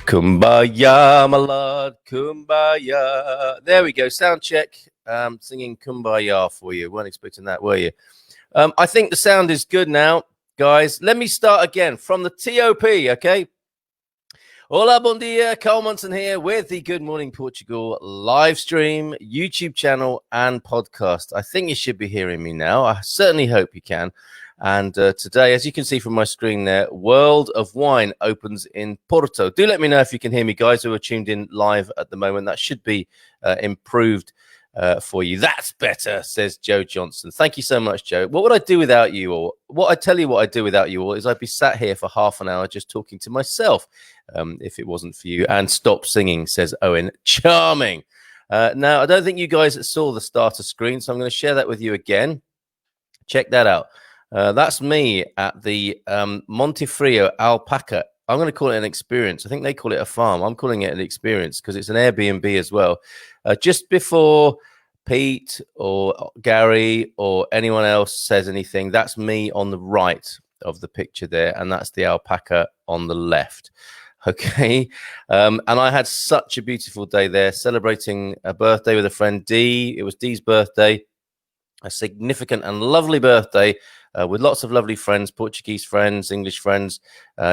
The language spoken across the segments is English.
Kumbaya, my lord, kumbaya. There we go. Sound check. Singing kumbaya for you. Weren't expecting that, were you? I think the sound is good now, guys. Let me start again from the TOP, okay? Hola, bon dia. Carl Munson here with the Good Morning Portugal live stream, YouTube channel, and podcast. I think you should be hearing me now. I certainly hope you can. And today, as you can see from my screen there, World of Wine opens in Porto. Do let me know if you can hear me, guys, who are tuned in live at the moment. That should be improved for you. That's better, says Joe Johnson. Thank you so much, Joe. What would I do without you all? What I tell you what I'd do without you all is I'd be sat here for half an hour just talking to myself if it wasn't for you. And stop singing, says Owen. Charming. Now, I don't think you guys saw the starter screen, so I'm going to share that with you again. Check that out. That's me at the Montefrio Alpaca. I'm going to call it an experience. I think they call it a farm. I'm calling it an experience because it's an Airbnb as well. Just before Pete or Gary or anyone else says anything, that's me on the right of the picture there, and that's the alpaca on the left. Okay. And I had such a beautiful day there, celebrating a birthday with a friend, Dee. It was Dee's birthday, a significant and lovely birthday. With lots of lovely friends, Portuguese friends, English friends,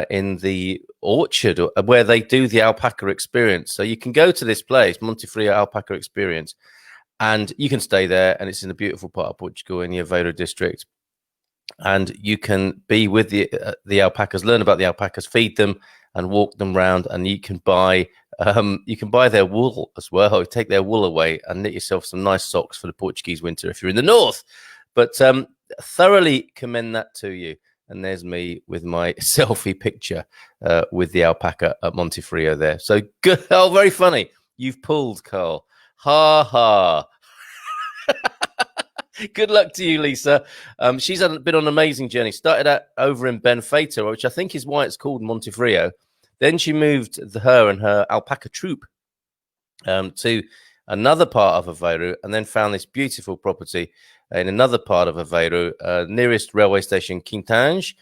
in the orchard where they do the alpaca experience. So you can go to this place, Montefrio Alpaca Experience, and you can stay there. And it's in a beautiful part of Portugal in the Aveiro district. And you can be with the alpacas, learn about the alpacas, feed them, and walk them around. And you can buy their wool as well. Take their wool away and knit yourself some nice socks for the Portuguese winter if you're in the north. But thoroughly commend that to you. And there's me with my selfie picture with the alpaca at Montefrio there. So good. Oh, very funny. You've pulled, Carl. Ha ha. Good luck to you, Lisa. She's been on an amazing journey. Started out over in Benfeito, which I think is why it's called Montefrio. Then she moved her and her alpaca troop to another part of Aveiro, and then found this beautiful property in another part of Aveiro, nearest railway station Quintange,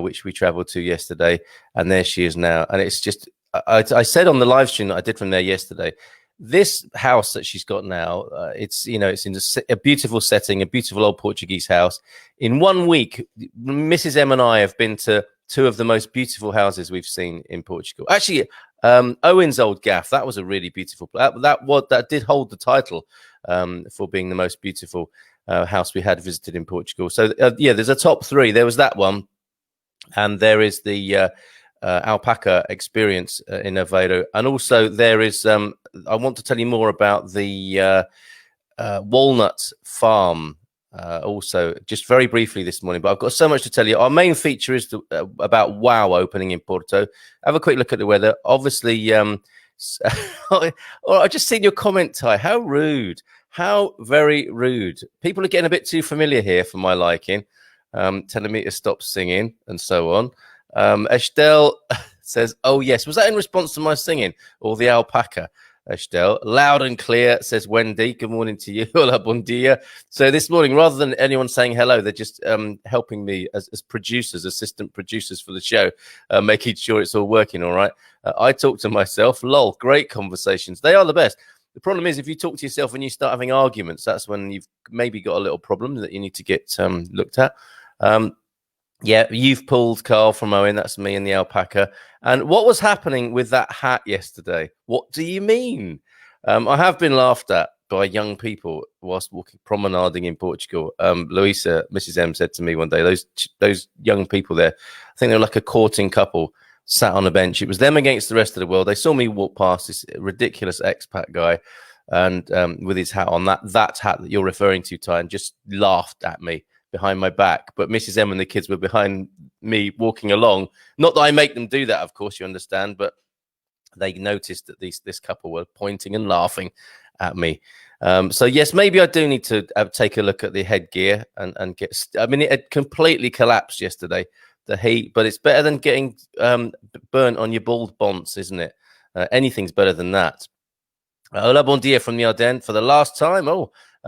which we traveled to yesterday. And there she is now. And it's just, I said on the live stream that I did from there yesterday, this house that she's got now, it's in a beautiful setting, a beautiful old Portuguese house. In 1 week, Mrs. M and I have been to two of the most beautiful houses we've seen in Portugal. Actually, Owen's old gaff, that was a really beautiful place. That did hold the title for being the most beautiful house we had visited in Portugal. So yeah, there's a top three. There was that one, and there is the alpaca experience in Aveiro, and also there is I want to tell you more about the Walnut farm also, just very briefly this morning, but I've got so much to tell you. Our main feature is about WOW opening in Porto. Have a quick look at the weather. Obviously, I just seen your comment, Ty. How rude. How very rude. People are getting a bit too familiar here for my liking, telling me to stop singing and so on. Estelle says, oh, yes. Was that in response to my singing or the alpaca? Estelle, loud and clear, says Wendy. Good morning to you. Hola, bon dia. So this morning, rather than anyone saying hello, they're just helping me as producers, assistant producers for the show, making sure it's all working all right. I talk to myself. Lol, great conversations. They are the best. The problem is if you talk to yourself and you start having arguments, that's when you've maybe got a little problem that you need to get looked at. Yeah, you've pulled, Carl, from Owen. That's me and the alpaca. And what was happening with that hat yesterday? What do you mean? I have been laughed at by young people whilst promenading in Portugal. Louisa, Mrs. M, said to me one day, those young people there, I think they were like a courting couple, sat on a bench. It was them against the rest of the world. They saw me walk past this ridiculous expat guy and with his hat on, that hat that you're referring to, Ty, and just laughed at me behind my back. But Mrs. M and the kids were behind me walking along. Not that I make them do that, of course, you understand, but they noticed that this couple were pointing and laughing at me. So yes, maybe I do need to take a look at the headgear and get. I mean, it had completely collapsed yesterday, the heat, but it's better than getting burnt on your bald bonds, isn't it? Anything's better than that. Hola, bon dia from the Ardennes for the last time.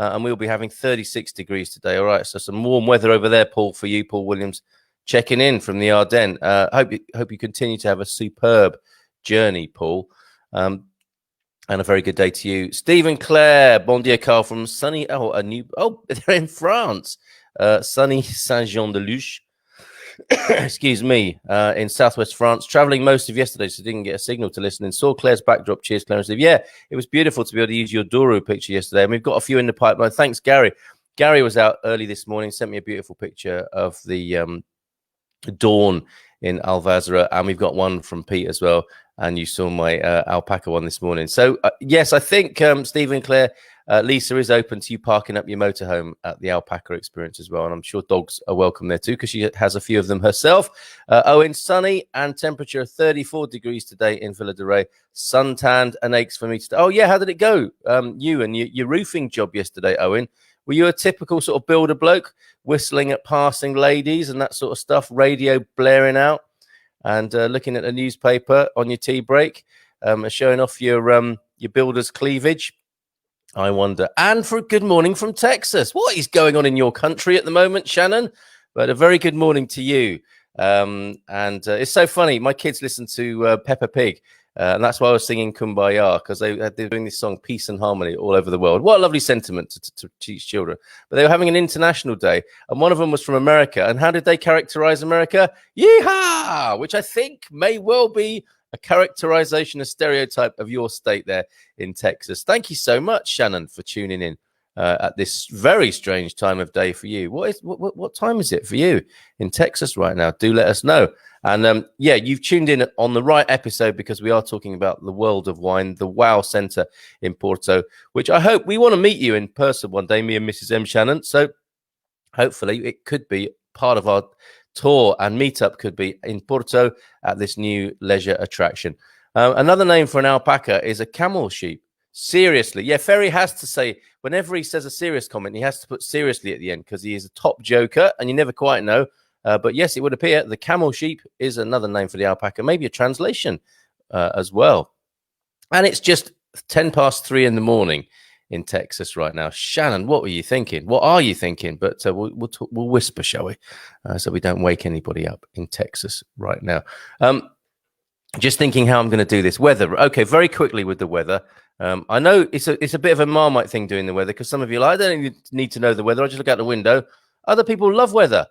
And we'll be having 36 degrees today. All right, so some warm weather over there, Paul, for you, Paul Williams, checking in from the Ardennes. Hope you continue to have a superb journey, Paul. And a very good day to you. Stephen Clare, bon dia, Carl, from sunny, they're in France. Sunny Saint-Jean-de-Luz. Excuse me, in southwest France, traveling most of yesterday, so didn't get a signal to listen in. Saw Claire's backdrop. Cheers, Claire. Yeah, it was beautiful to be able to use your Douro picture yesterday, and we've got a few in the pipeline. Thanks, Gary. Gary was out early this morning, sent me a beautiful picture of the dawn in Alvazra, and we've got one from Pete as well. And you saw my Alpaca one this morning. So yes, I think Stephen Clare, Lisa is open to you parking up your motorhome at the Alpaca experience as well. And I'm sure dogs are welcome there too, because she has a few of them herself. Owen, sunny and temperature 34 degrees today in Villa de Rey. Suntanned and aches for me today. Oh yeah, how did it go? You and your roofing job yesterday, Owen. Were you a typical sort of builder bloke, whistling at passing ladies and that sort of stuff, radio blaring out, and looking at the newspaper on your tea break, showing off your builder's cleavage? I wonder. And for a good morning from Texas. What is going on in your country at the moment, Shannon? But a very good morning to you. It's so funny. My kids listen to Peppa Pig. And that's why I was singing Kumbaya, because they're doing this song, Peace and Harmony, all over the world. What a lovely sentiment to teach children. But they were having an international day, and one of them was from America. And how did they characterize America? Yeehaw! Which I think may well be a characterization, a stereotype of your state there in Texas. Thank you so much, Shannon, for tuning in at this very strange time of day for you. What time is it for you in Texas right now? Do let us know. And yeah, you've tuned in on the right episode, because we are talking about the world of wine, the WOW Centre in Porto, which I hope we want to meet you in person one day, me and Mrs. M. Shannon. So hopefully it could be part of our tour, and meetup could be in Porto at this new leisure attraction. Another name for an alpaca is a camel sheep. Seriously. Yeah, Ferry has to say, whenever he says a serious comment, he has to put seriously at the end, because he is a top joker and you never quite know. But yes, it would appear the camel sheep is another name for the alpaca, maybe a translation as well. And it's just 3:10 in the morning in Texas right now. Shannon, what were you thinking? What are you thinking? But we'll whisper, shall we? So we don't wake anybody up in Texas right now. Just thinking how I'm going to do this. Weather. Okay, very quickly with the weather. I know it's a bit of a Marmite thing doing the weather, because some of you are like, I don't need to know the weather. I just look out the window. Other people love weather.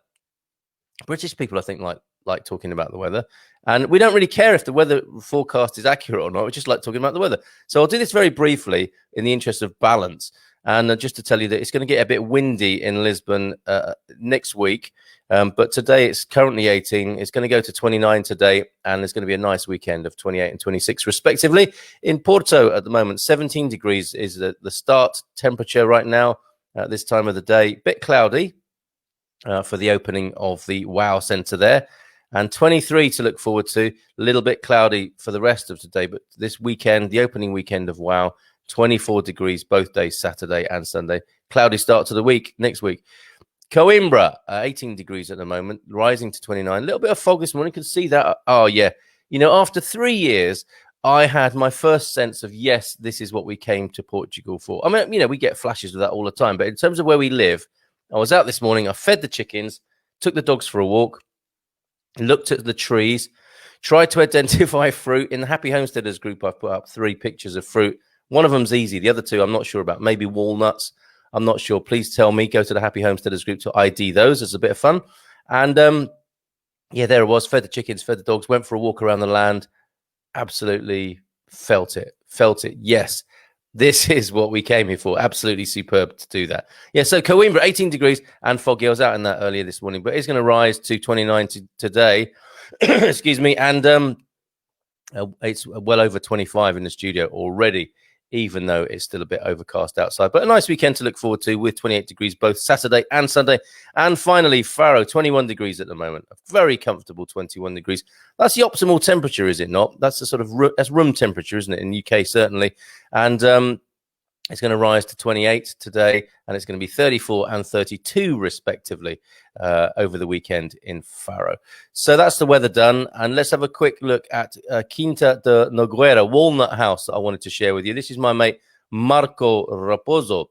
British people, I think, like talking about the weather, and we don't really care if the weather forecast is accurate or not. We just like talking about the weather. So I'll do this very briefly in the interest of balance, and just to tell you that it's going to get a bit windy in Lisbon next week. But today it's currently 18. It's going to go to 29 today, and there's going to be a nice weekend of 28 and 26 respectively. In Porto at the moment, 17 degrees is the start temperature right now at this time of the day. Bit cloudy for the opening of the WOW Centre there, and 23 to look forward to. A little bit cloudy for the rest of today, but this weekend, the opening weekend of WOW, 24 degrees both days, Saturday and Sunday. Cloudy start to the week next week. Coimbra, 18 degrees at the moment, rising to 29. A little bit of fog this morning. You can see that. Oh, yeah. You know, after 3 years, I had my first sense of, yes, this is what we came to Portugal for. I mean, you know, we get flashes of that all the time, but in terms of where we live, I was out this morning, I fed the chickens, took the dogs for a walk, looked at the trees, tried to identify fruit. In the Happy Homesteaders group, I've put up 3 pictures of fruit. One of them's easy. The other 2, I'm not sure about. Maybe walnuts. I'm not sure. Please tell me. Go to the Happy Homesteaders group to ID those. It's a bit of fun. And yeah, there it was. Fed the chickens, fed the dogs, went for a walk around the land. Absolutely felt it. Yes. This is what we came here for. Absolutely superb to do that. Yeah, so Coimbra, 18 degrees and foggy. I was out in that earlier this morning, but it's going to rise to 29 today. Excuse me. And it's well over 25 in the studio already, even though it's still a bit overcast outside. But a nice weekend to look forward to with 28 degrees both Saturday and Sunday. And finally, Faro, 21 degrees at the moment. A very comfortable 21 degrees. That's the optimal temperature, is it not? That's the sort of that's room temperature, isn't it, in the UK, certainly. And it's going to rise to 28 today, and it's going to be 34 and 32 respectively over the weekend in Faro. So that's the weather done, and let's have a quick look at Quinta de Nogueira, Walnut House, that I wanted to share with you. This is my mate Marco Raposo,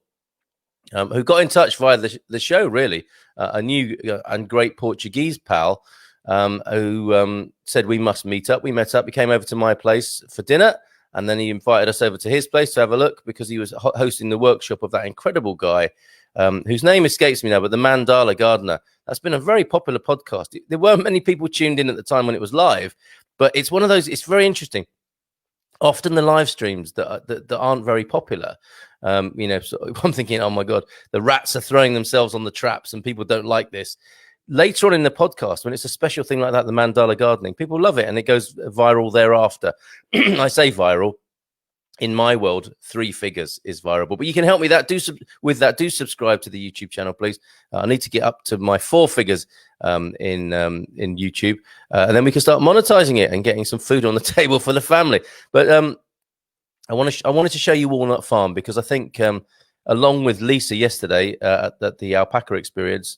who got in touch via the show, really, a new and great Portuguese pal. who said we must meet up. We met up. He came over to my place for dinner, and then he invited us over to his place to have a look because he was hosting the workshop of that incredible guy whose name escapes me now, but the Mandala Gardener. That's been a very popular podcast. There weren't many people tuned in at the time when it was live, but it's one of those, it's very interesting. Often the live streams that aren't very popular, so I'm thinking, oh my God, the rats are throwing themselves on the traps and people don't like this. Later on in the podcast, when it's a special thing like that, the Mandala gardening, people love it and it goes viral thereafter. I say viral. In my world, 3 figures is viral, but you can help me do subscribe to the YouTube channel, please. I need to get up to my 4 figures in YouTube, and then we can start monetizing it and getting some food on the table for the family. But I wanted to show you Walnut Farm because I think, along with Lisa yesterday at the Alpaca experience,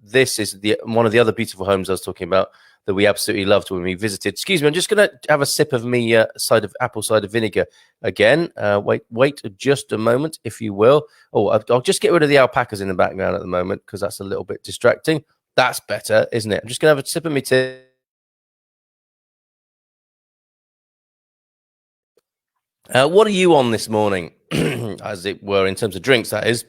this is one of the other beautiful homes I was talking about that we absolutely loved when we visited. Excuse me, I'm just going to have a sip of me apple cider vinegar again. Wait just a moment, if you will. Oh, I'll just get rid of the alpacas in the background at the moment because that's a little bit distracting. That's better, isn't it? I'm just going to have a sip of me tea. What are you on this morning, as it were, in terms of drinks, that is?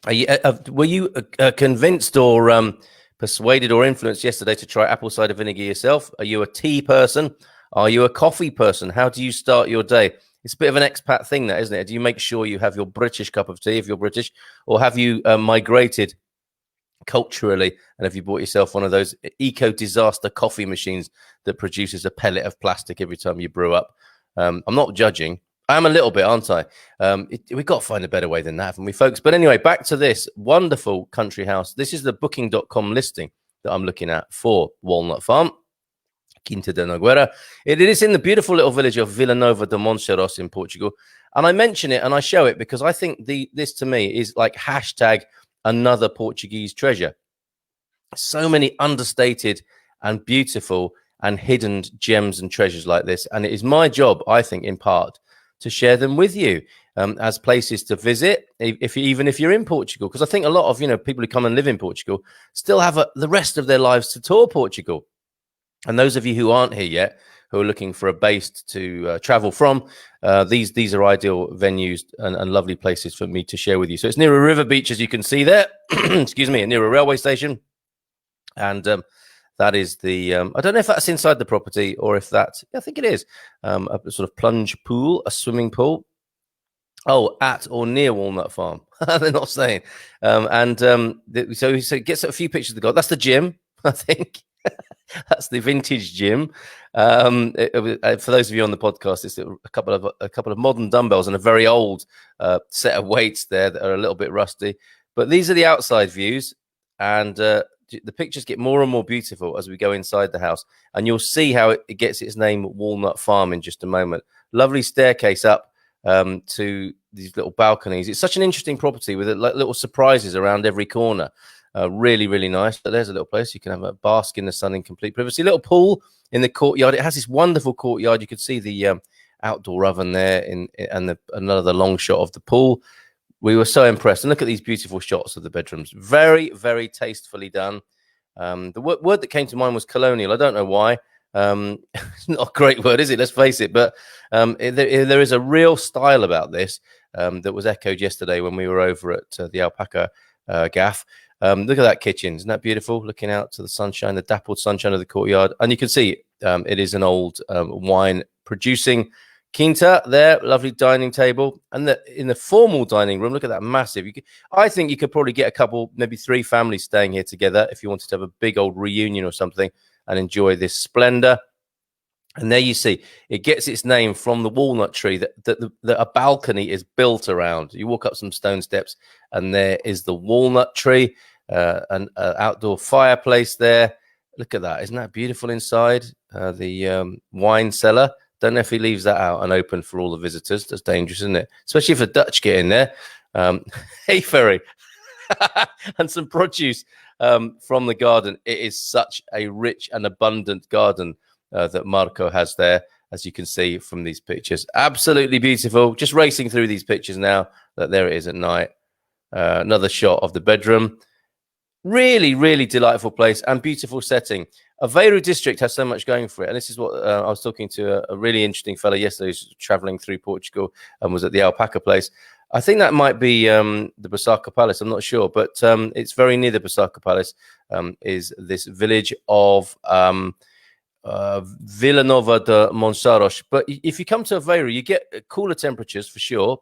Were you convinced or persuaded or influenced yesterday to try apple cider vinegar yourself? Are you a tea person? Are you a coffee person? How do you start your day? It's a bit of an expat thing, that, isn't it? Do you make sure you have your British cup of tea if you're British, or have you migrated culturally and have you bought yourself one of those eco-disaster coffee machines that produces a pellet of plastic every time you brew up? I'm not judging. I am a little bit, aren't I? We've got to find a better way than that, haven't we, folks? But anyway, back to this wonderful country house. This is the booking.com listing that I'm looking at for Walnut Farm, Quinta de Nogueira. It is in the beautiful little village of Vila Nova de Monteros in Portugal. And I mention it and I show it because I think this to me is like hashtag another Portuguese treasure. So many understated and beautiful and hidden gems and treasures like this. And it is my job, I think, in part, to share them with you as places to visit, even if you're in Portugal. Because I think a lot of people who come and live in Portugal still have the rest of their lives to tour Portugal. And those of you who aren't here yet, who are looking for a base to travel from, these are ideal venues and lovely places for me to share with you. So it's near a river beach, as you can see there. Excuse me, near a railway station. And that is the, I don't know if that's inside the property or if that's, I think it is, a sort of plunge pool, a swimming pool. Oh, at or near Walnut Farm. They're not saying. So he gets a few pictures of the garden. That's the gym, I think. That's the vintage gym. For those of you on the podcast, it's a couple of modern dumbbells and a very old set of weights there that are a little bit rusty. But these are the outside views, and the pictures get more and more beautiful as we go inside the house, and you'll see how it gets its name Walnut Farm in just a moment. Lovely staircase up to these little balconies. It's such an interesting property with little surprises around every corner. Really, really nice. But there's a little place you can have a bask in the sun in complete privacy. A little pool in the courtyard. It has this wonderful courtyard. You can see the outdoor oven there and another long shot of the pool. We were so impressed. And look at these beautiful shots of the bedrooms. Very, very tastefully done. The word that came to mind was colonial. I don't know why. It's not a great word, is it? Let's face it. But there is a real style about this that was echoed yesterday when we were over at the Alpaca gaff. Look at that kitchen. Isn't that beautiful? Looking out to the sunshine, the dappled sunshine of the courtyard. And you can see it is an old wine producing quinta there. Lovely dining table. And in the formal dining room, look at that massive. I think you could probably get a couple, maybe 3 families staying here together if you wanted to have a big old reunion or something and enjoy this splendor. And there you see, it gets its name from the walnut tree that a balcony is built around. You walk up some stone steps and there is the walnut tree, an outdoor fireplace there. Look at that. Isn't that beautiful inside? The wine cellar. Don't know if he leaves that out and open for all the visitors. That's dangerous, isn't it? Especially if the Dutch get in there. Hey, Ferry. And some produce from the garden. It is such a rich and abundant garden that Marco has there, as you can see from these pictures. Absolutely beautiful. Just racing through these pictures now. There it is at night. Another shot of the bedroom. Really, really delightful place and beautiful setting. Aveiro district has so much going for it, and this is what I was talking to a really interesting fellow yesterday who's traveling through Portugal and was at the Alpaca place. I think that might be the Basaka Palace. I'm not sure, but it's very near the Basaka Palace. Is this village of Vila Nova de Monsaros. But if you come to Aveiro, you get cooler temperatures for sure.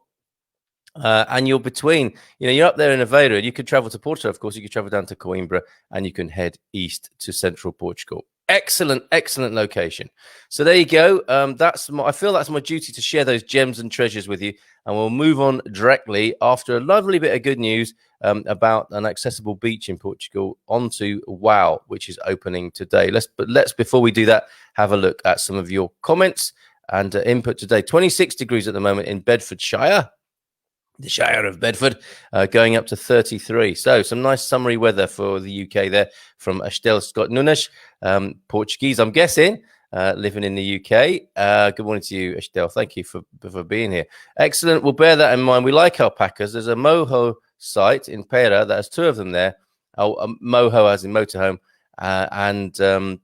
And you're between, you're up there in Aveiro. You could travel to Porto, of course. You could travel down to Coimbra, and you can head east to central Portugal. Excellent, excellent location. So there you go. I feel that's my duty to share those gems and treasures with you. And we'll move on directly after a lovely bit of good news about an accessible beach in Portugal onto Wow, which is opening today. Let's before we do that, have a look at some of your comments and input today. 26 degrees at the moment in Bedfordshire. The Shire of Bedford, going up to 33. So some nice summery weather for the UK there from Estelle Scott Nunes, Portuguese, I'm guessing, living in the UK. Good morning to you, Estelle. Thank you for being here. Excellent. We'll bear that in mind. We like alpacas. There's a moho site in Pera that has two of them there. Moho as in motorhome. And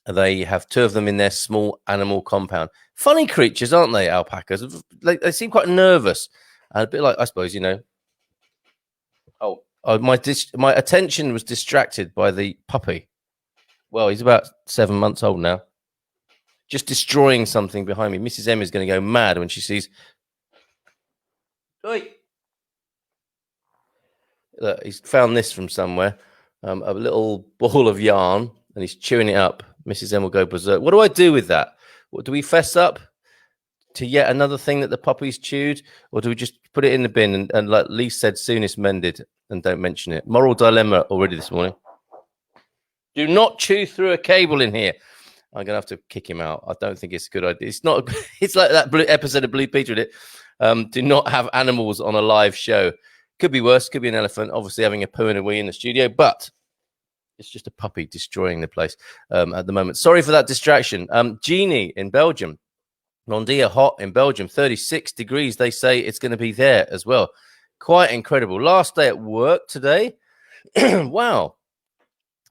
they have two of them in their small animal compound. Funny creatures, aren't they, alpacas? They seem quite nervous. A bit like, I suppose, my attention was distracted by the puppy. Well, he's about 7 months old now. Just destroying something behind me. Mrs. M is going to go mad when she sees. Oi! Look, he's found this from somewhere. A little ball of yarn, and he's chewing it up. Mrs. M will go berserk. What do I do with that? What do we fess up to yet another thing that the puppy's chewed, or do we just put it in the bin and like Lee said, soonest mended, and don't mention it? Moral dilemma already this morning. Do not chew through a cable in here. I'm gonna have to kick him out. I don't think it's a good idea. It's not. It's like that episode of Blue Peter did it. Do not have animals on a live show. Could be worse. Could be an elephant. Obviously having a poo and a wee in the studio, but it's just a puppy destroying the place at the moment. Sorry for that distraction. Jeannie in Belgium. Rondia hot in Belgium, 36 degrees. They say it's going to be there as well. Quite incredible. Last day at work today. Wow.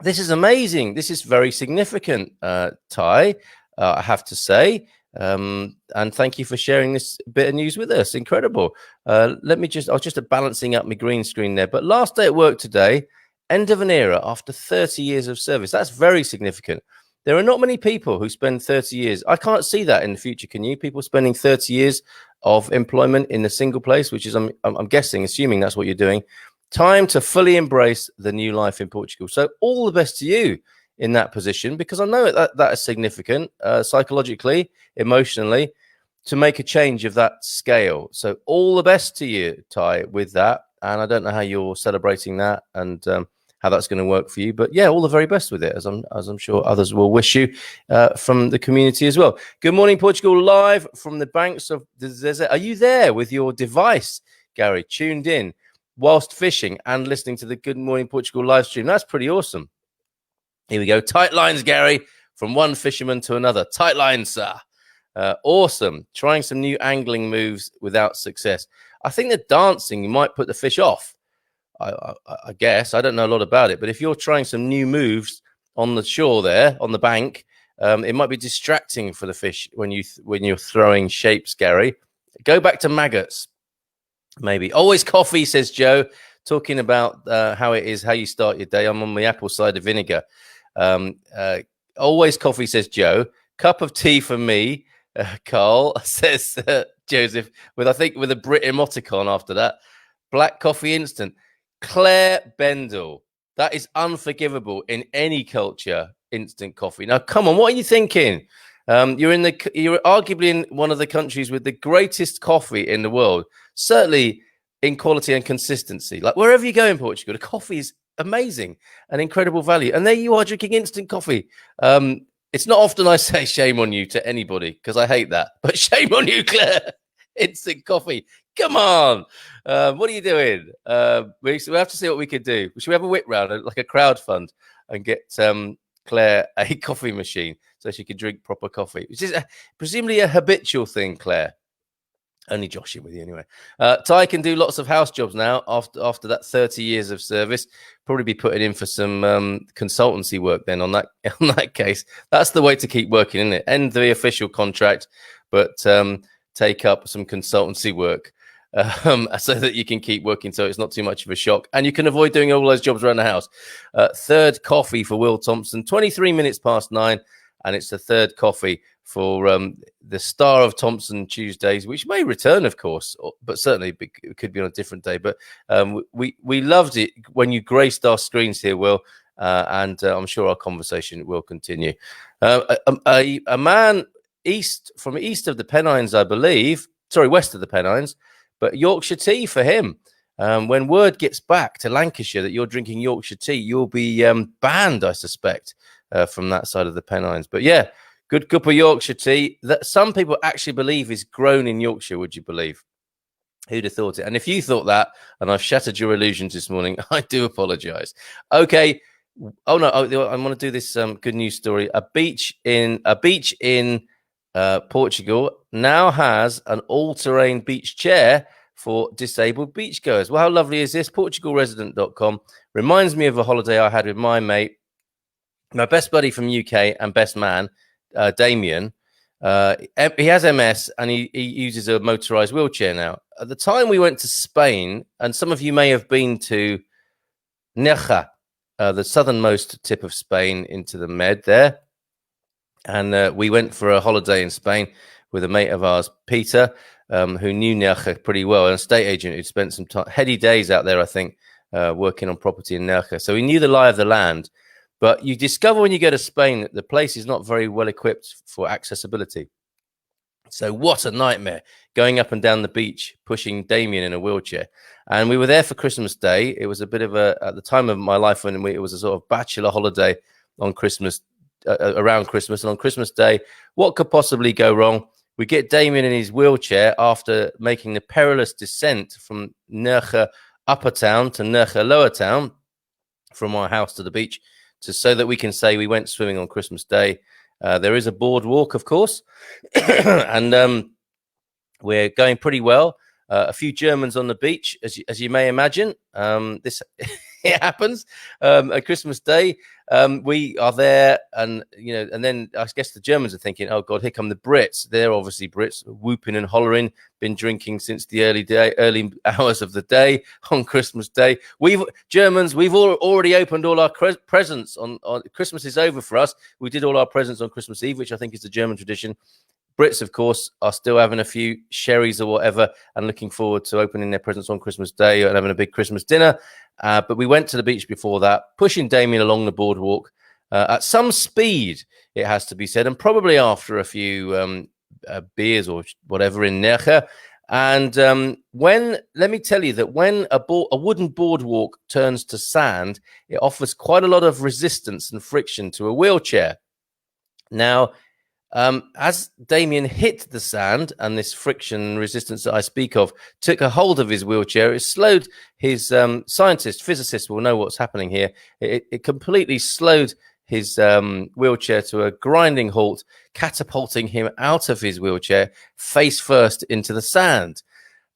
This is amazing. This is very significant, Ty, I have to say. And thank you for sharing this bit of news with us. Incredible. I was just balancing up my green screen there. But last day at work today, end of an era after 30 years of service. That's very significant. There are not many people who spend 30 years. I can't see that in the future. Can you? People spending 30 years of employment in a single place, which is, I'm guessing, assuming that's what you're doing. Time to fully embrace the new life in Portugal. So all the best to you in that position, because I know that is significant psychologically, emotionally, to make a change of that scale. So all the best to you, Ty, with that. And I don't know how you're celebrating that and how that's going to work for you, but yeah, all the very best with it, as I'm sure others will wish you from the community as well. Good morning, Portugal, live from the banks of the desert. Are you there with your device, Gary, tuned in whilst fishing and listening to the Good Morning Portugal live stream? That's pretty awesome. Here we go. Tight lines, Gary, from one fisherman to another. Tight lines, sir. Awesome. Trying some new angling moves without success. I think the dancing, you might put the fish off. I guess I don't know a lot about it, but if you're trying some new moves on the shore there on the bank, it might be distracting for the fish when you're throwing shapes. Gary, go back to maggots, maybe. Always coffee, says Joe, talking about how you start your day. I'm on the apple cider vinegar. Always coffee, says Joe. Cup of tea for me, Carl, says Joseph, with a Brit emoticon after that. Black coffee instant. Claire Bendel. That is unforgivable in any culture, instant coffee. Now, come on, what are you thinking? You're arguably in one of the countries with the greatest coffee in the world, certainly in quality and consistency. Like wherever you go in Portugal, the coffee is amazing and incredible value. And there you are drinking instant coffee. It's not often I say shame on you to anybody because I hate that, but shame on you, Claire. Instant coffee. Come on. What are you doing? We have to see what we could do. Should we have a whip round, like a crowd fund, and get Claire a coffee machine so she can drink proper coffee, which is presumably a habitual thing, Claire. Only joshing with you anyway. Ty can do lots of house jobs now after that 30 years of service. Probably be putting in for some consultancy work then on that case. That's the way to keep working, isn't it? End the official contract, but take up some consultancy work so that you can keep working, so it's not too much of a shock, and you can avoid doing all those jobs around the house. Third coffee for Will Thompson, 23 minutes past 9, and it's the third coffee for the star of Thompson Tuesdays, which may return, of course, but certainly it could be on a different day. But we loved it when you graced our screens here, Will, and I'm sure our conversation will continue. A man from east of the Pennines, I believe, west of the Pennines, but Yorkshire tea for him. When word gets back to Lancashire that you're drinking Yorkshire tea, you'll be banned, I suspect, from that side of the Pennines. But yeah, good cup of Yorkshire tea that some people actually believe is grown in Yorkshire. Would you believe? Who'd have thought it? And if you thought that, and I've shattered your illusions this morning, I do apologize. Okay. Oh no, I want to do this good news story. A beach in Portugal now has an all-terrain beach chair for disabled beachgoers. Well, how lovely is this? PortugalResident.com reminds me of a holiday I had with my mate, my best buddy from UK and best man, Damien. He has MS and he uses a motorized wheelchair now. At the time we went to Spain, and some of you may have been to Nerja, the southernmost tip of Spain into the Med there. And we went for a holiday in Spain with a mate of ours, Peter, who knew Nerja pretty well, an estate agent who'd spent some heady days out there, I think, working on property in Nerja. So he knew the lie of the land. But you discover when you go to Spain that the place is not very well equipped for accessibility. So what a nightmare going up and down the beach, pushing Damien in a wheelchair. And we were there for Christmas Day. It was a bit of at the time of my life when it was a sort of bachelor holiday on Christmas, around Christmas. And on Christmas Day, what could possibly go wrong? We get Damien in his wheelchair after making the perilous descent from Nerja Upper Town to Nerja Lower Town, from our house to the beach, so that we can say we went swimming on Christmas Day. There is a boardwalk, of course, and we're going pretty well. A few Germans on the beach, as you may imagine. This it happens at Christmas Day. We are there, and and then I guess the Germans are thinking, "Oh God, here come the Brits." They're obviously Brits, whooping and hollering, been drinking since the early hours of the day on Christmas Day. We've already opened all our presents on Christmas is over for us. We did all our presents on Christmas Eve, which I think is the German tradition. Brits, of course, are still having a few sherries or whatever and looking forward to opening their presents on Christmas Day and having a big Christmas dinner. But we went to the beach before that, pushing Damien along the boardwalk at some speed, it has to be said, and probably after a few beers or whatever in Nerja. And let me tell you that when a wooden boardwalk turns to sand, it offers quite a lot of resistance and friction to a wheelchair. Now, as Damien hit the sand and this friction and resistance that I speak of took a hold of his wheelchair, it slowed his physicists will know what's happening here. It completely slowed his wheelchair to a grinding halt, catapulting him out of his wheelchair face first into the sand.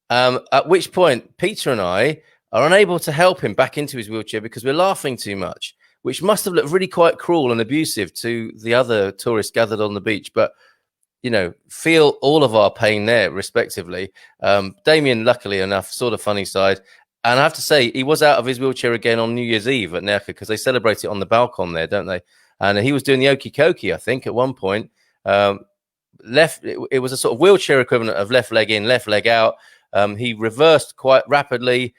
At which point, Peter and I are unable to help him back into his wheelchair because we're laughing too much, which must have looked really quite cruel and abusive to the other tourists gathered on the beach. But, feel all of our pain there, respectively. Damien, luckily enough, saw the funny side. And I have to say, he was out of his wheelchair again on New Year's Eve at Nerja because they celebrate it on the balcony there, don't they? And he was doing the okie dokie, I think, at one point. It was a sort of wheelchair equivalent of left leg in, left leg out. He reversed quite rapidly.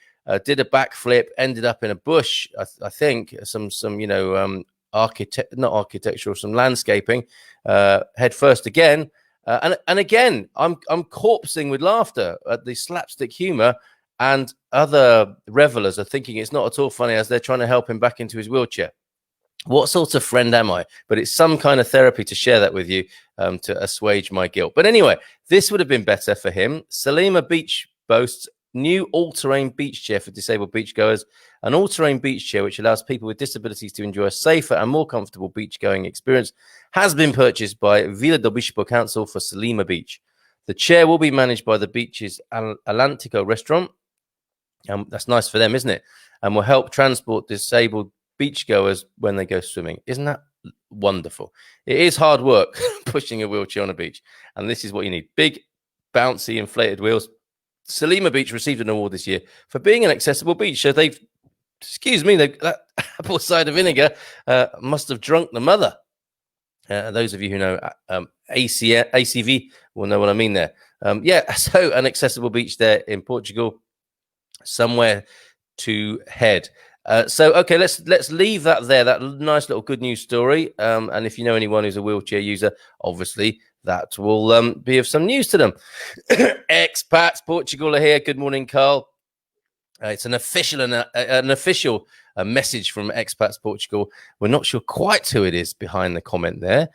Did a backflip, ended up in a bush. I think some not architectural, some landscaping. Head first again, and again, I'm corpsing with laughter at the slapstick humor, and other revelers are thinking it's not at all funny as they're trying to help him back into his wheelchair. What sort of friend am I? But it's some kind of therapy to share that with you to assuage my guilt. But anyway, this would have been better for him. Salima Beach boasts new all-terrain beach chair for disabled beachgoers. An all-terrain beach chair which allows people with disabilities to enjoy a safer and more comfortable beach-going experience has been purchased by Vila do Bispo Council for Salima Beach. The chair will be managed by the beach's Atlantico restaurant. That's nice for them, isn't it? And will help transport disabled beachgoers when they go swimming. Isn't that wonderful? It is hard work pushing a wheelchair on a beach. And this is what you need. Big, bouncy, inflated wheels. Salima Beach received an award this year for being an accessible beach. So that apple cider vinegar must have drunk the mother. Those of you who know ACV will know what I mean there. So an accessible beach there in Portugal, somewhere to head. Okay, let's leave that there. That nice little good news story. And if you know anyone who's a wheelchair user, obviously that will be of some news to them. Expats Portugal are here. Good morning, Carl. It's an official message from Expats Portugal. We're not sure quite who it is behind the comment there,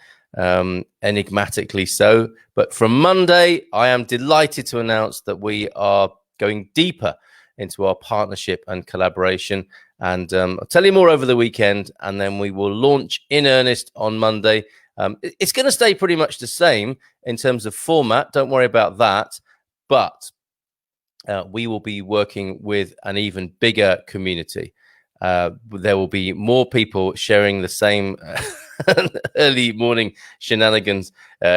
enigmatically so. But from Monday, I am delighted to announce that we are going deeper into our partnership and collaboration. And I'll tell you more over the weekend, and then we will launch in earnest on Monday. It's going to stay pretty much the same in terms of format. Don't worry about that. But we will be working with an even bigger community. There will be more people sharing the same early morning shenanigans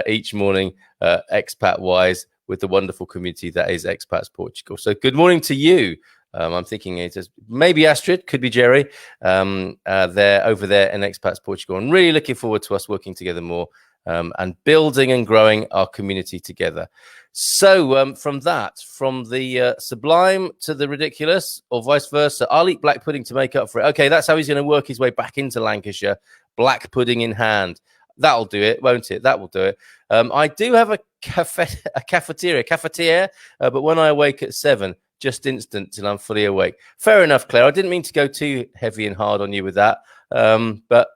each morning, expat-wise, with the wonderful community that is Expats Portugal. So good morning to you. I'm thinking it's maybe Astrid, could be Jerry. They're over there in Expats Portugal. I'm really looking forward to us working together more and building and growing our community together. So from the sublime to the ridiculous, or vice versa, I'll eat black pudding to make up for it. Okay, that's how he's going to work his way back into Lancashire. Black pudding in hand. That'll do it, won't it? That will do it. I do have a cafetiere, but when I awake at 7, just instant till I'm fully awake. Fair enough, Claire. I didn't mean to go too heavy and hard on you with that. But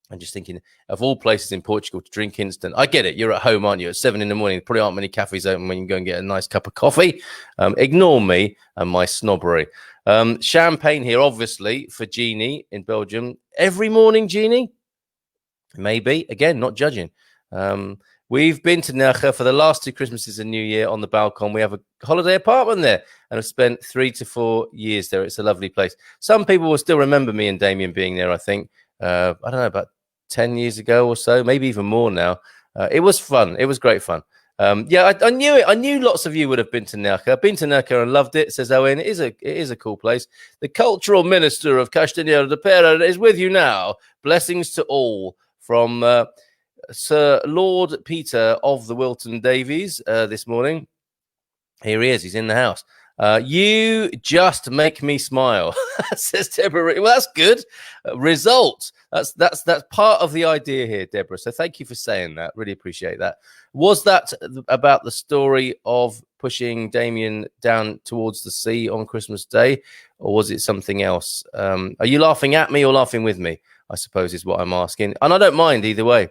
I'm just thinking, of all places in Portugal to drink instant. I get it. You're at home, aren't you? At 7 in the morning. There probably aren't many cafes open when you can go and get a nice cup of coffee. Ignore me and my snobbery. Champagne here, obviously, for Jeannie in Belgium. Every morning, Jeannie? Maybe. Again, not judging. We've been to Nerja for the last 2 Christmases and New Year on the balcony. We have a holiday apartment there and have spent 3 to 4 years there. It's a lovely place. Some people will still remember me and Damien being there, I think. I don't know, about 10 years ago or so, maybe even more now. It was fun. It was great fun. I knew it. I knew lots of you would have been to Nerja. I've been to Nerja and loved it, says Owen. It is a cool place. The cultural minister of Castanheira de Pera is with you now. Blessings to all from Sir Lord Peter of the Wilton Davies this morning. Here he is. He's in the house. You just make me smile, says Deborah. Well, that's good. Result. That's part of the idea here, Deborah. So thank you for saying that. Really appreciate that. Was that about the story of pushing Damien down towards the sea on Christmas Day, or was it something else? Are you laughing at me or laughing with me? I suppose is what I'm asking. And I don't mind either way.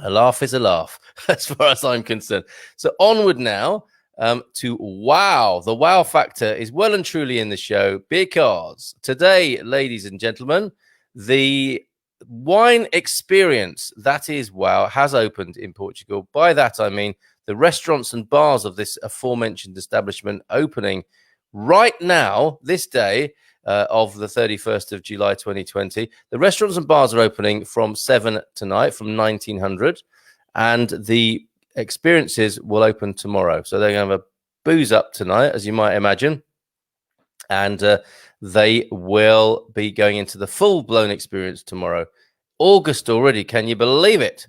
A laugh is a laugh, as far as I'm concerned. So onward now. To wow. The wow factor is well and truly in the show, because today, ladies and gentlemen, the wine experience, that is wow, has opened in Portugal. By that, I mean the restaurants and bars of this aforementioned establishment opening right now, this day of the 31st of July, 2020. The restaurants and bars are opening from 7 tonight, from 1900, and the experiences will open tomorrow. So they're going to have a booze up tonight, as you might imagine, and they will be going into the full-blown experience tomorrow. August already, can you believe it?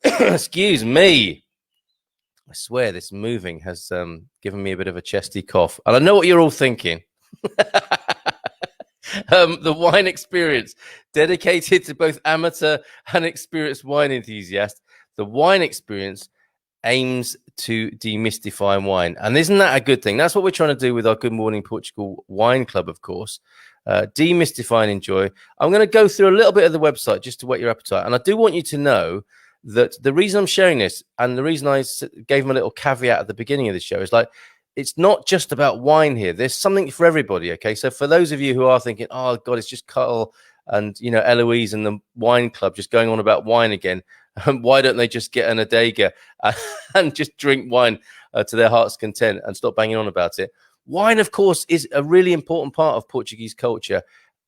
Excuse me. I swear this moving has given me a bit of a chesty cough, and I know what you're all thinking. The wine experience, dedicated to both amateur and experienced wine enthusiasts. The wine experience aims to demystify wine. And isn't that a good thing? That's what we're trying to do with our Good Morning Portugal Wine Club, of course. Demystify and enjoy. I'm going to go through a little bit of the website just to whet your appetite. And I do want you to know that the reason I'm sharing this, and the reason I gave them a little caveat at the beginning of the show, is like, it's not just about wine here. There's something for everybody, okay? So for those of you who are thinking, oh, God, it's just Carl and, Eloise and the wine club just going on about wine again, Why don't they just get an adega and just drink wine to their heart's content and stop banging on about it? Wine, of course, is a really important part of Portuguese culture,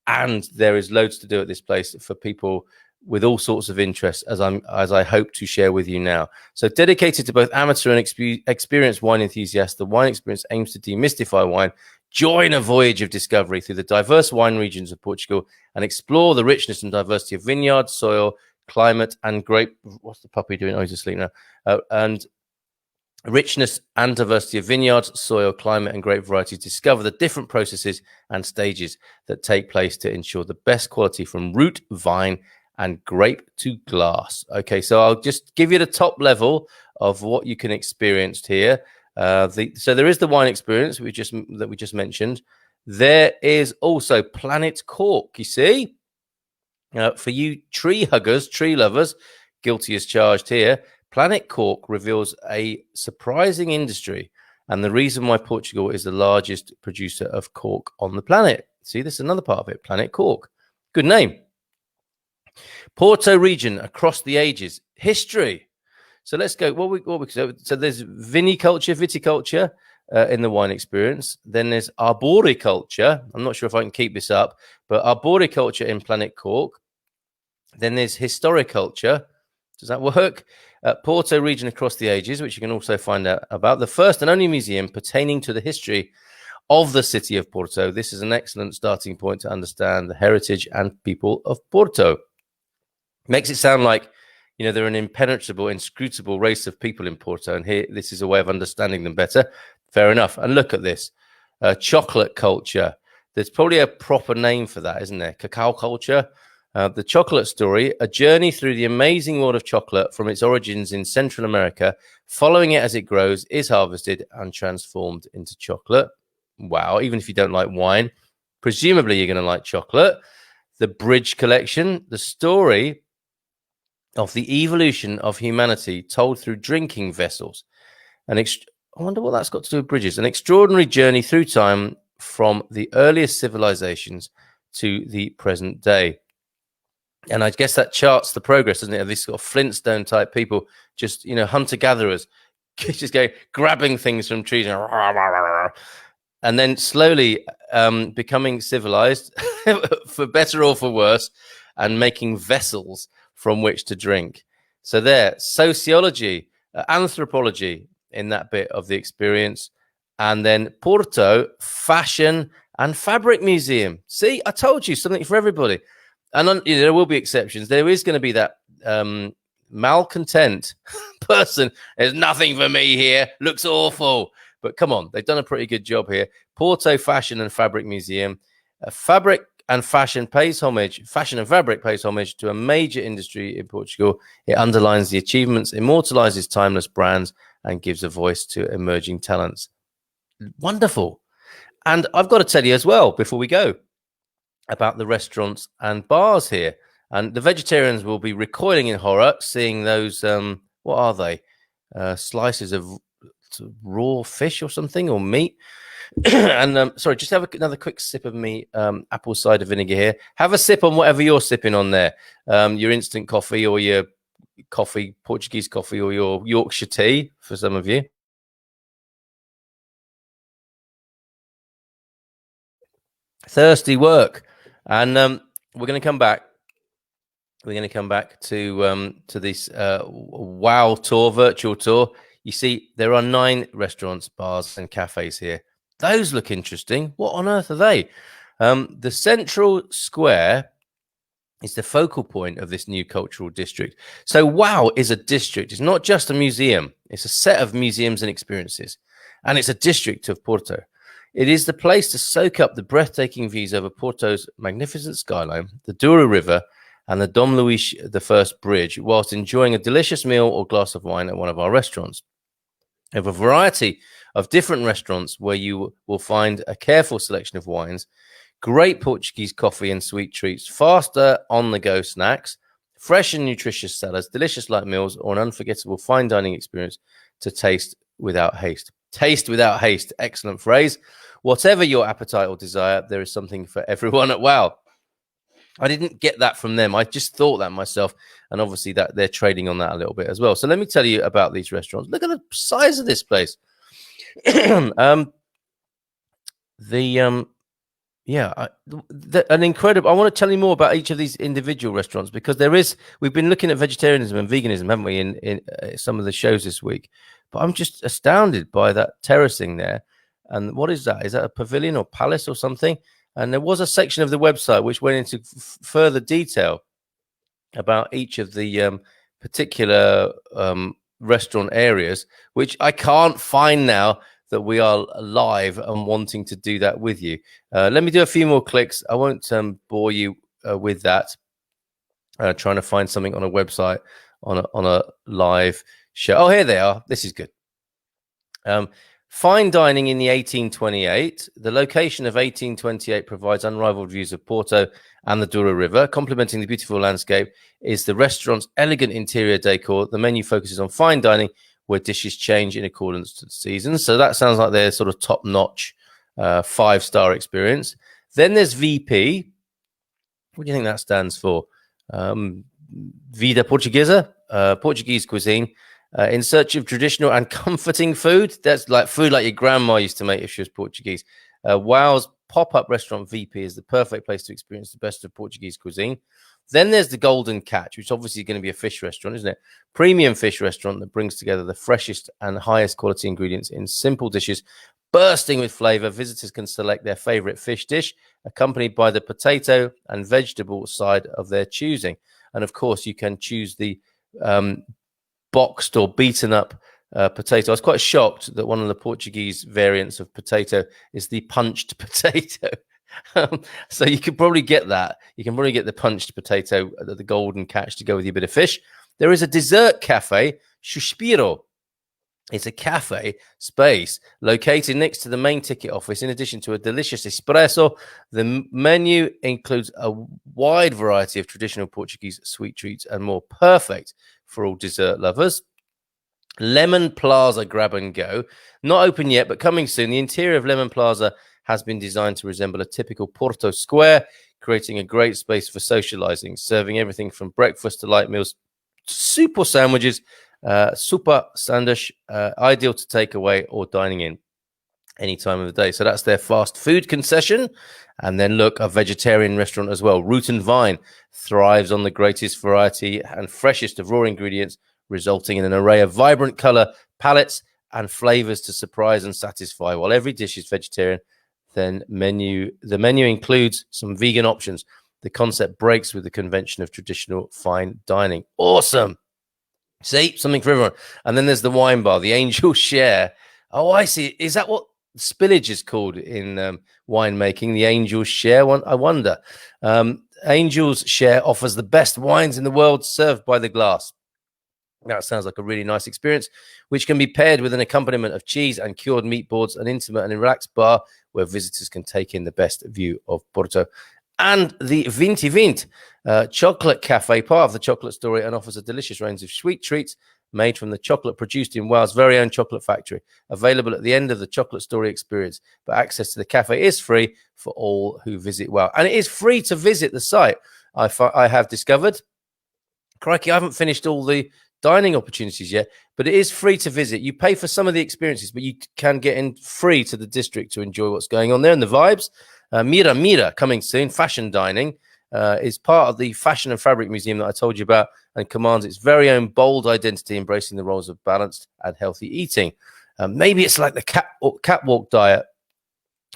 and there is loads to do at this place for people with all sorts of interests, as I hope to share with you now. So, dedicated to both amateur and experienced wine enthusiasts, the Wine Experience aims to demystify wine, join a voyage of discovery through the diverse wine regions of Portugal, and explore the richness and diversity of vineyard, soil, climate, and grape. What's the puppy doing? Oh, he's asleep now. And richness and diversity of vineyards, soil, climate, and grape varieties. Discover the different processes and stages that take place to ensure the best quality from root, vine, and grape to glass. Okay, so I'll just give you the top level of what you can experience here. So there is the wine experience that we just mentioned. There is also Planet Cork. You see, for you tree huggers, tree lovers, guilty as charged here. Planet Cork reveals a surprising industry and the reason why Portugal is the largest producer of cork on the planet. See, this is another part of it. Planet Cork. Good name. Porto region across the ages. History. So let's go. So there's viticulture in the wine experience. Then there's arboriculture. I'm not sure if I can keep this up, but arboriculture in Planet Cork. Then there's historiculture. Does that work? Porto region across the ages, which you can also find out about. The first and only museum pertaining to the history of the city of Porto. This is an excellent starting point to understand the heritage and people of Porto. Makes it sound like, they're an impenetrable, inscrutable race of people in Porto. And here, this is a way of understanding them better. Fair enough. And look at this. Chocolate culture. There's probably a proper name for that, isn't there? Cacao culture. The chocolate story, a journey through the amazing world of chocolate from its origins in Central America, following it as it grows, is harvested and transformed into chocolate. Wow, even if you don't like wine, presumably you're going to like chocolate. The Bridge Collection, the story of the evolution of humanity told through drinking vessels. I wonder what that's got to do with bridges. An extraordinary journey through time from the earliest civilizations to the present day. And I guess that charts the progress, doesn't it, of these sort of Flintstone type people, just, hunter-gatherers, just grabbing things from trees and then slowly becoming civilized, for better or for worse, and making vessels from which to drink. So there, sociology, anthropology in that bit of the experience. And then Porto, fashion and fabric museum. See, I told you, something for everybody. And there will be exceptions. There is going to be that malcontent person. There's nothing for me here. Looks awful. But come on, they've done a pretty good job here. Porto Fashion and Fabric Museum. Fabric and fashion and fabric pays homage to a major industry in Portugal. It underlines the achievements, immortalizes timeless brands, and gives a voice to emerging talents. Wonderful. And I've got to tell you as well, before we go, about the restaurants and bars here. And the vegetarians will be recoiling in horror seeing those, what are they? Slices of raw fish or something, or meat. And sorry, just have another quick sip of me apple cider vinegar here. Have a sip on whatever you're sipping on there. Your instant coffee or your coffee, Portuguese coffee, or your Yorkshire tea for some of you. Thirsty work. And we're going to come back. We're going to come back to this wow tour, virtual tour. You see, there are 9 restaurants, bars, and cafes here. Those look interesting. What on earth are they? The central square is the focal point of this new cultural district. So wow is a district. It's not just a museum. It's a set of museums and experiences. And it's a district of Porto. It is the place to soak up the breathtaking views over Porto's magnificent skyline, the Douro River, and the Dom Luís I Bridge, whilst enjoying a delicious meal or glass of wine at one of our restaurants. We have a variety of different restaurants where you will find a careful selection of wines, great Portuguese coffee and sweet treats, faster on-the-go snacks, fresh and nutritious salads, delicious light meals, or an unforgettable fine dining experience to taste without haste. Taste without haste. Excellent phrase. Whatever your appetite or desire, there is something for everyone at WOW. I didn't get that from them. I just thought that myself. And obviously that they're trading on that a little bit as well. So let me tell you about these restaurants. Look at the size of this place. An incredible. I want to tell you more about each of these individual restaurants because we've been looking at vegetarianism and veganism, haven't we, in some of the shows this week. But I'm just astounded by that terracing there. And what is that? Is that a pavilion or palace or something? And there was a section of the website which went into further detail about each of the particular restaurant areas, which I can't find now that we are live and wanting to do that with you. Let me do a few more clicks. I won't bore you with that. Trying to find something on a website on a live show. Oh, here they are. This is good. Fine dining in the 1828. The location of 1828 provides unrivaled views of Porto and the Douro River. Complementing the beautiful landscape is the restaurant's elegant interior decor. The menu focuses on fine dining, where dishes change in accordance to the seasons. So that sounds like their sort of top-notch 5-star experience. Then there's VP. What do you think that stands for? Vida Portuguesa, Portuguese cuisine. In search of traditional and comforting food. That's like food like your grandma used to make if she was Portuguese. Wow's pop-up restaurant VP is the perfect place to experience the best of Portuguese cuisine. Then there's the Golden Catch, which obviously is going to be a fish restaurant, isn't it? Premium fish restaurant that brings together the freshest and highest quality ingredients in simple dishes, bursting with flavor. Visitors can select their favorite fish dish, accompanied by the potato and vegetable side of their choosing. And of course, you can choose the boxed or beaten up potato. I was quite shocked that one of the Portuguese variants of potato is the punched potato. So you could probably get that. You can probably get the punched potato, the Golden Catch, to go with your bit of fish. There is a dessert cafe, Suspiro. It's a cafe space located next to the main ticket office. In addition to a delicious espresso, the menu includes a wide variety of traditional Portuguese sweet treats and more, perfect for all dessert lovers. Lemon Plaza Grab and Go, not open yet, but coming soon. The interior of Lemon Plaza has been designed to resemble a typical Porto square, creating a great space for socializing, serving everything from breakfast to light meals, soup or sandwiches, super sanduíche, ideal to take away or dining in any time of the day. So that's their fast food concession. And then look, a vegetarian restaurant as well. Root and Vine thrives on the greatest variety and freshest of raw ingredients, resulting in an array of vibrant color palettes and flavors to surprise and satisfy. While every dish is vegetarian, then the menu includes some vegan options. The concept breaks with the convention of traditional fine dining. Awesome. See, something for everyone. And then there's the wine bar, the Angel Share. Oh, I see. Is that what spillage is called in winemaking? The Angel Share one? I wonder. Angel's Share offers the best wines in the world served by the glass. That sounds like a really nice experience, which can be paired with an accompaniment of cheese and cured meat boards, an intimate and relaxed bar where visitors can take in the best view of Porto. And the Vinti Vint chocolate cafe, part of the chocolate story, and offers a delicious range of sweet treats made from the chocolate produced in Wales' very own chocolate factory, available at the end of the chocolate story experience. But access to the cafe is free for all who visit Wales. And it is free to visit the site, I have discovered. Crikey, I haven't finished all the dining opportunities yet, but it is free to visit. You pay for some of the experiences, but you can get in free to the district to enjoy what's going on there and the vibes. Mira, coming soon. Fashion dining is part of the Fashion and Fabric Museum that I told you about and commands its very own bold identity, embracing the roles of balanced and healthy eating. Maybe it's like the catwalk diet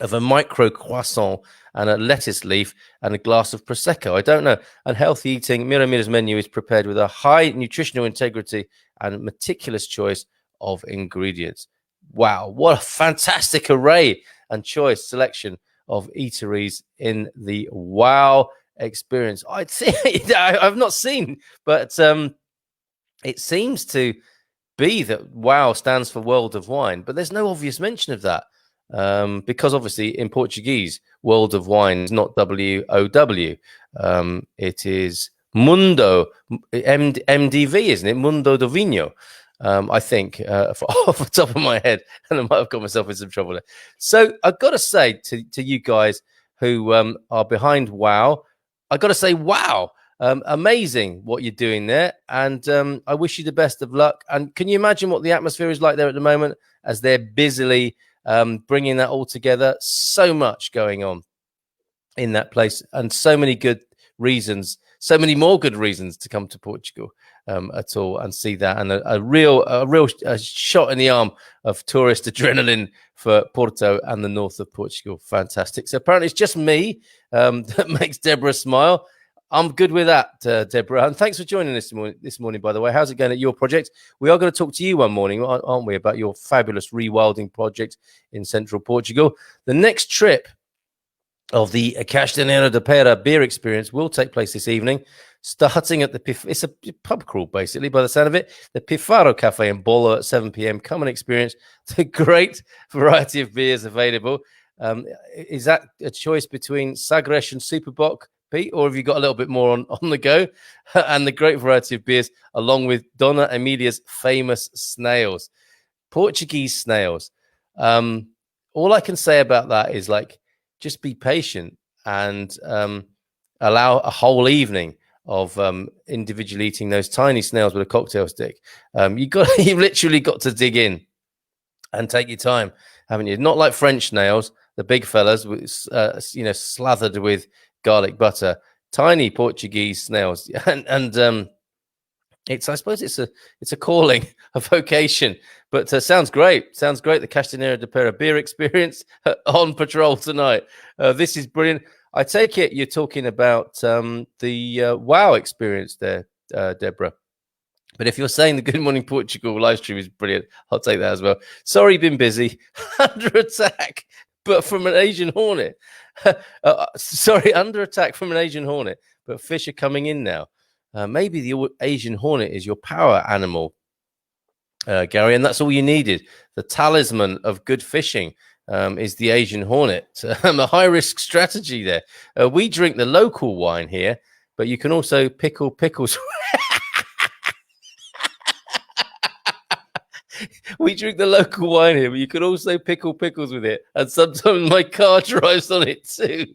of a micro croissant and a lettuce leaf and a glass of Prosecco. I don't know. And healthy eating, Mira's menu is prepared with a high nutritional integrity and meticulous choice of ingredients. Wow, what a fantastic array and choice selection of eateries in the Wow experience. I'd say I've not seen, but it seems to be that Wow stands for World of Wine, but there's no obvious mention of that. Because obviously in Portuguese, World of Wine is not WOW. It is Mundo, MDV, isn't it? Mundo do Vinho, I think, off the top of my head. And I might have got myself in some trouble there. So I've got to say to you guys who are behind Wow, I got to say, wow, amazing what you're doing there. And I wish you the best of luck. And can you imagine what the atmosphere is like there at the moment as they're busily bringing that all together? So much going on in that place, and so many good reasons, so many more good reasons to come to Portugal at all and see that, and a real shot in the arm of tourist adrenaline for Porto and the north of Portugal. Fantastic. So apparently it's just me that makes Deborah smile. I'm good with that, Deborah. And thanks for joining us this morning, by the way. How's it going at your project? We are going to talk to you one morning, aren't we, about your fabulous rewilding project in central Portugal. The next trip of the Castanheira de Pera beer experience will take place this evening, starting at it's a pub crawl, basically, by the sound of it, the Pifaro Cafe in Bolo at 7 p.m. Come and experience the great variety of beers available. Is that a choice between Sagres and Superbock, Pete, or have you got a little bit more on the go? And the great variety of beers, along with Dona Emilia's famous snails, Portuguese snails. All I can say about that is, like, just be patient and allow a whole evening of individually eating those tiny snails with a cocktail stick. You've literally got to dig in and take your time, haven't you? Not like French snails, the big fellas, slathered with garlic butter. Tiny Portuguese snails, and I suppose it's a calling, a vocation, but sounds great. Sounds great. The Castanheira de Pera beer experience on patrol tonight. This is brilliant. I take it you're talking about the WoW experience there, Deborah. But if you're saying the Good Morning Portugal live stream is brilliant, I'll take that as well. Sorry, been busy. Under attack, but from an Asian hornet. Under attack from an Asian hornet, but fish are coming in now. Maybe the Asian hornet is your power animal, Gary, and that's all you needed. The talisman of good fishing is the Asian hornet. A high-risk strategy there. We drink the local wine here, but you can also pickle pickles. We drink the local wine here, but you can also pickle pickles with it. And sometimes my car drives on it too.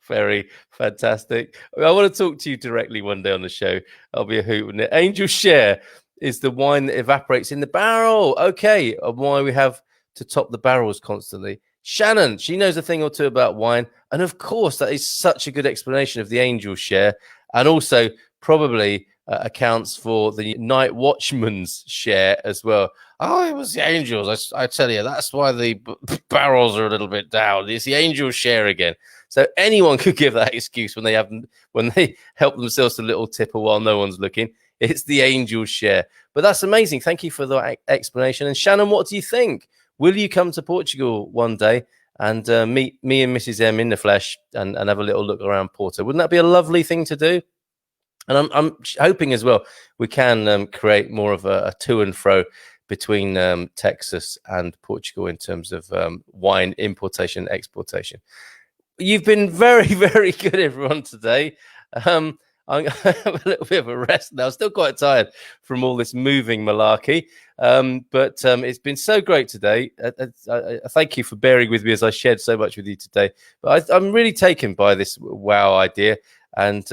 Very fantastic. I want to talk to you directly one day on the show. I'll be a hoot, wouldn't it? Angel Share is the wine that evaporates in the barrel. Okay, and why we have to top the barrels constantly. Shannon, she knows a thing or two about wine. And of course, that is such a good explanation of the Angel Share. And also probably accounts for the night watchman's share as well. Oh, it was the Angels. I tell you, that's why the barrels are a little bit down. It's the Angel Share again. So anyone could give that excuse when they help themselves to a little tipper while no one's looking. It's the Angel Share. But that's amazing. Thank you for the explanation. And Shannon, what do you think? Will you come to Portugal one day and meet me and Mrs. M in the flesh and have a little look around Porto? Wouldn't that be a lovely thing to do? And I'm hoping as well we can create more of a to and fro between Texas and Portugal in terms of wine importation and exportation. You've been very, very good, everyone, today. I'm going to have a little bit of a rest now. Still quite tired from all this moving malarkey. But it's been so great today. I thank you for bearing with me as I shared so much with you today. But I'm really taken by this WoW idea. And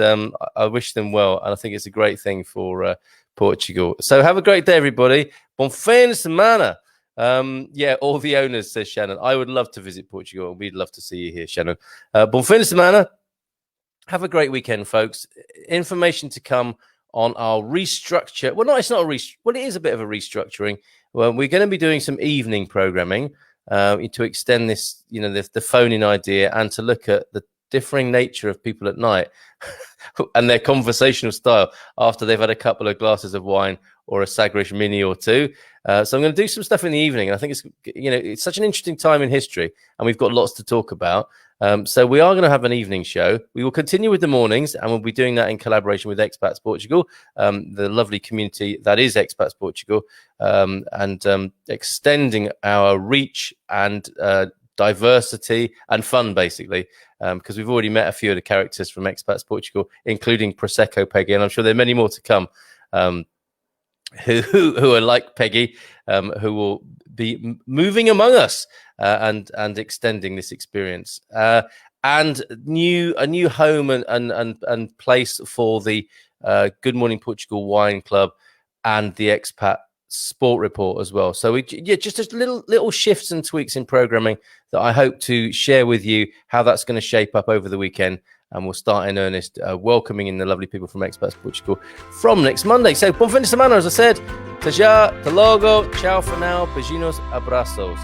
I wish them well. And I think it's a great thing for Portugal. So have a great day, everybody. Bom fim de semana. All the owners, says Shannon. I would love to visit Portugal. And we'd love to see you here, Shannon. Bom fim de semana. Have a great weekend, folks. Information to come on our restructure. Well, no, it's not it is a bit of a restructuring. Well, we're going to be doing some evening programming to extend this, the phone-in idea and to look at the differing nature of people at night and their conversational style after they've had a couple of glasses of wine or a Sagres mini or two. So I'm going to do some stuff in the evening. And I think it's such an interesting time in history and we've got lots to talk about. So we are going to have an evening show. We will continue with the mornings and we'll be doing that in collaboration with Expats Portugal, the lovely community that is Expats Portugal, and extending our reach and diversity and fun, basically, because we've already met a few of the characters from Expats Portugal, including Prosecco Peggy, and I'm sure there are many more to come who are like Peggy, who will be moving among us and extending this experience. and a new home and place for the Good Morning Portugal Wine Club and the Expat Sport Report as well. So just a little shifts and tweaks in programming that I hope to share with you how that's going to shape up over the weekend. And we'll start in earnest welcoming in the lovely people from Expats Portugal from next Monday. So, bom fim de semana, as I said. Até já, até logo, ciao for now, beijinhos, abraços.